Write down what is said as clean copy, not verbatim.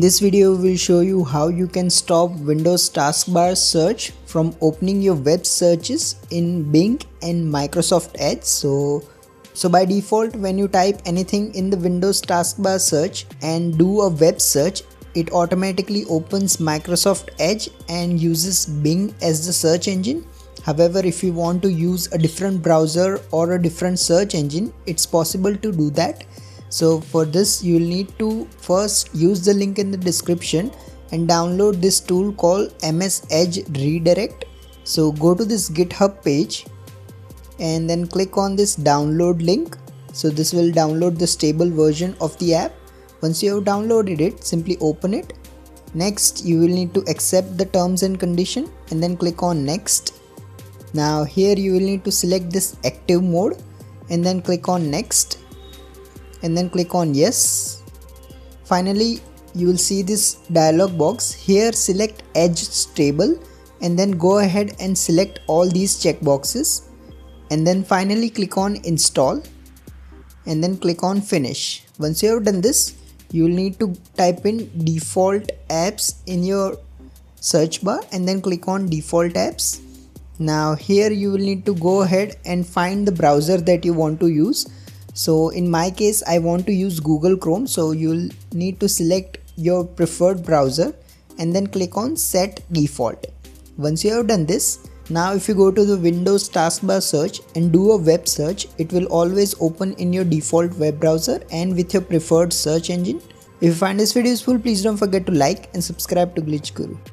This video will show you how you can stop Windows taskbar search from opening your web searches in Bing and Microsoft Edge. So by default, when you type anything in the Windows taskbar search and do a web search, it automatically opens Microsoft Edge and uses Bing as the search engine. However, if you want to use a different browser or a different search engine, it's possible to do that. So for this, you will need to first use the link in the description and download this tool called MS Edge Redirect. So go to this GitHub page and then click on this download link. So this will download the stable version of the app. Once you have downloaded it, simply open it. Next, you will need to accept the terms and condition and then click on next. Now here you will need to select this active mode and then click on next and then click on yes. Finally, you will see this dialog box. Here select Edge Stable and then go ahead and select all these checkboxes and then finally click on install and then click on finish. Once you have done this, you will need to type in default apps in your search bar and then click on default apps. Now here you will need to go ahead and find the browser that you want to use. So in my case, I want to use Google Chrome, so you'll need to select your preferred browser and then click on set default. Once you have done this, now if you go to the Windows taskbar search and do a web search, it will always open in your default web browser and with your preferred search engine. If you find this video useful, please don't forget to like and subscribe to Glitch Guru.